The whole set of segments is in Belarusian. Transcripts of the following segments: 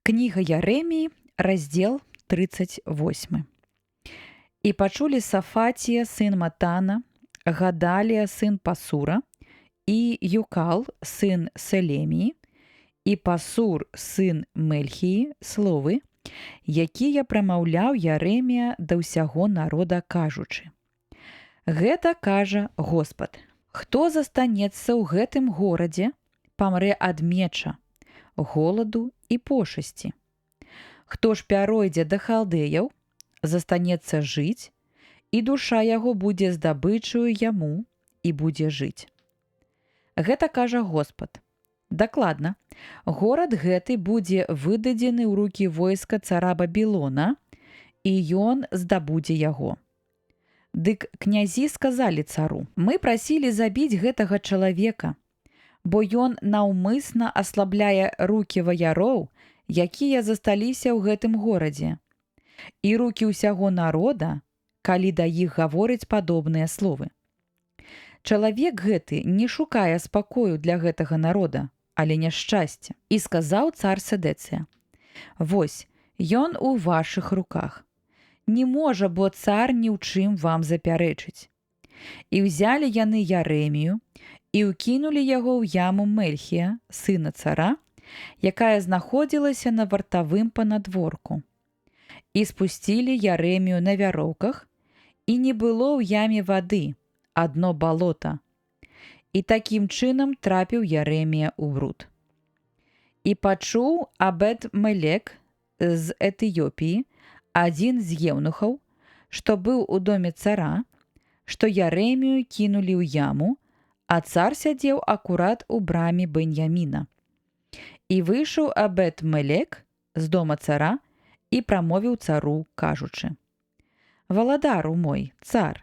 Кніга Яреміі, раздзел 38. І пачулі Сафатія, сын Матана, Гадалія, сын Пасура, і Юкал, сын Селеміі, і Пасур, сын Мельхіі, словы, якія прамаўляў Яремія да ўсяго народа, кажучы: «Гэта кажа Господ: хто застанецца ў гэтым горадзе, памрэ ад меча, голаду і пошасці. Хто ж пяройдзе да халдэяў, застанецца жыць, і душа яго будзе здабычаю яму і будзе жыць. Гэта кажа Господ. Дакладна, горад гэты будзе выдадзены ў рукі войска цара Бабілона, і ён здабудзе яго. Дык князі сказалі цару: мы прасілі забіць гэтага чалавека, бо ён наўмысна аслабляе рукі ваяроў, якія засталіся ў гэтым горадзе, і рукі ўсяго народа, калі да іх гаворыць падобныя словы. Чалавек гэты не шукае спакою для гэтага народа, але няшчасця. І сказаў цар Седэцыя: вось, ён у вашых руках. Не можа, бо цар ні ў чым вам запярэчыць. І ўзялі яны Яремію і ўкінулі яго ў яму Мельхія, сына цара, якая знаходзілася на вартавым панадворку. І спусцілі Яремію на вяроўках, і не было ў яме вады, адно балота. І такім чынам трапіў Яремія ў бруд. І пачуў Абед-Мелек з Этыёпіі, адзін з еўнухаў, што быў у доме цара, што Яремію кінулі ў яму, а цар сядзеў акурат у браме Беньяміна. І выйшаў Абед-Мелек з дома цара і прамовіў цару, кажучы: «Валадару мой, цар,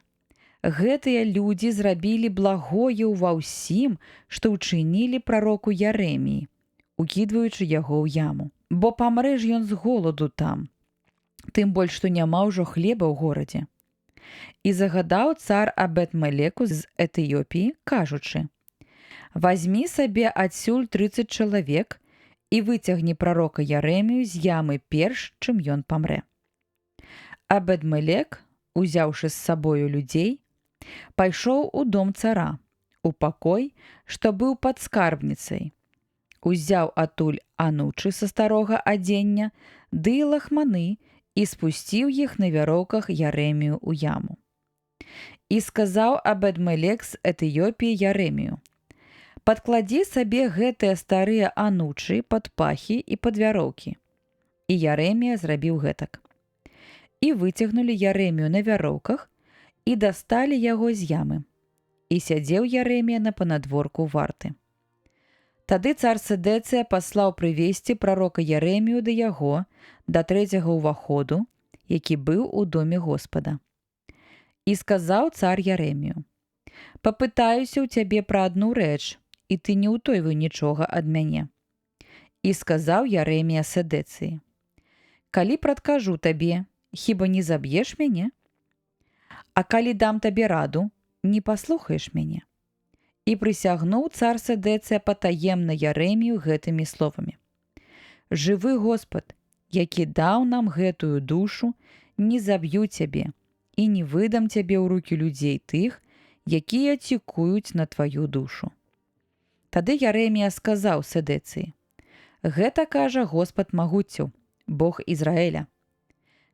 гэтыя людзі зрабілі благое ва ўсім, што ўчынілі прароку Яреміі, укідваючы яго ў яму. Бо памрэ ж ён з голаду там, тым больш, што няма ўжо хлеба ў горадзе». І загадаў цар Абед-Мелеку з Этыёпіі, кажучы: «Вазьмі сабе адсюль 30 чалавек і выцягні прарока Яремію з ямы перш, чым ён памрэ». Абед-Мелек, узяўшы з сабою людзей, пайшоў у дом цара, у пакой, што быў пад скарбніцай. Узяў атуль анучы са старога адзення ды лахманы і спусціў іх на вяроўках Яремію ў яму. І сказаў Абед-Мелек з Этыёпіі Яремію: «Падкладзі сабе гэтыя старыя анучы пад пахі і пад вяроўкі». І Яремія зрабіў гэтак. І выцягнулі Яремію на вяроўках і дасталі яго з ямы. І сядзеў Яремія на панадворку варты. Тады цар Седэцыя паслаў прывесці прарока Яремію да яго, да трэцяга ўваходу, які быў у доме Господа. І сказаў цар Яремію: «Папытаюся ў цябе пра адну рэч, і ты не ўтойвай нічога ад мяне». І сказаў Яремія Седэцыі: «Калі прадкажу табе, хіба не заб'еш мяне? А калі дам табе раду, не паслухаеш мяне?» І прысягнуў цар Седэцыя патаемна Яремію гэтымі словамі: «Жывы Господ, які даў нам гэтую душу, не заб'ю цябе і не выдам цябе ў рукі людзей тых, якія цікуюць на тваю душу». Тады Яремія сказаў Седэцыі: «Гэта кажа Господ магуццяў, Бог Ізраэля: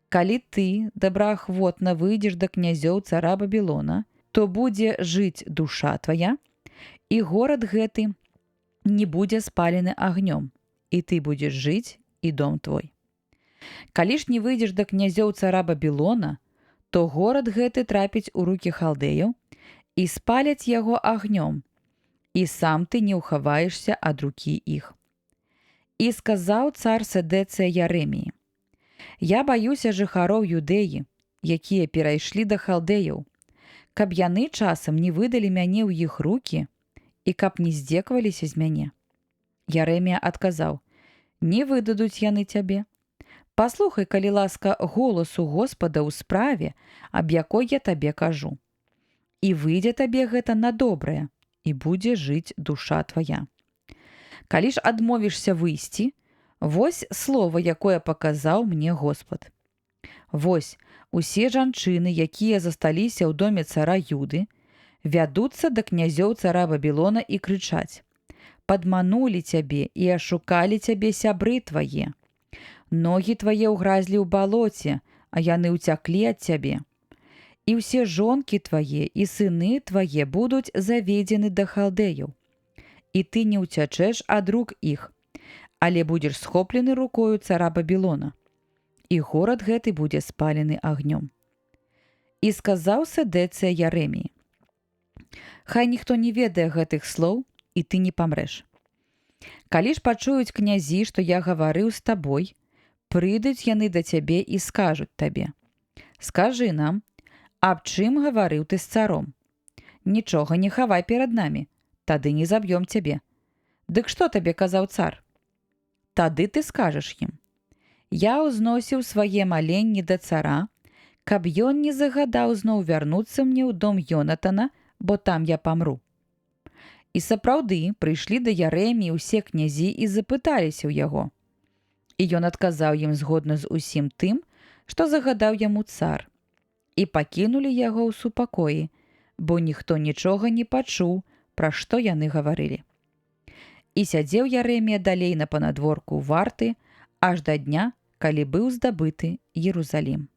калі ты добраахвотна выйдзеш да князёў цара Бабілона, то будзе жыць душа твая, і горад гэты не будзе спалены агнём, і ты будзеш жыць, і дом твой. Калі ж не выйдзеш да князёў цара Бабілона, то горад гэты трапіць у рукі халдэяў і спаляць яго агнём, і сам ты не ўхаваешся ад рукі іх». І сказаў цар Седэцыя Яреміі: «Я баюся жыхароў Юдэі, якія перайшлі да халдэяў, каб яны часам не выдалі мяне ў іх рукі і каб не здзекаваліся з мяне». Яремія адказаў: «Не выдадуць яны цябе. Паслухай, калі ласка, голасу Господа ў справе, аб якой я табе кажу. І выйдзе табе гэта на добрае, і будзе жыць душа твая. Калі ж адмовішся выйсці, Вось слова, якое паказаў мне Господ. Вось усе жанчыны, якія засталіся ў доме цара Юды, вядуцца да князёў цара Вавілона і крычаць: «Падманулі цябе і ашукалі цябе сябры твае. Ногі твае ўгразлі ў балоце, а яны ўцяклі ад цябе. І ўсе жонкі твае і сыны твае будуць заведзены да халдэяў. І ты не ўцячэш ад рук іх, але будзеш схоплены рукою цара Вавілона. І горад гэты будзе спалены агнём». І сказаў Сэдэцыя Яреміі: «Хай ніхто не ведае гэтых слоў, і ты не памрэш. Калі ж пачуюць князі, што я гаварыў з табой, прыйдуць яны да цябе і скажуць табе: скажы нам, аб чым гаварыў ты з царом? Нічога не хавай перад намі, тады не заб'ём цябе. Дык што табе казаў цар? Тады ты скажаш ім: я ўзносіў свае маленні да цара, каб ён не загадаў зноў вярнуцца мне ў дом Йонатана, бо там я памру». І сапраўды прыйшлі да Ярэміі ўсе князі і запыталіся ў яго. І ён адказаў ім згодна з усім тым, што загадаў яму цар. І пакінулі яго ў супакоі, бо ніхто нічога не пачуў, пра што яны гаварылі. І сядзеў Ярэмія далей на панадворку варты, аж да дня, калі быў здабыты Єрусалім.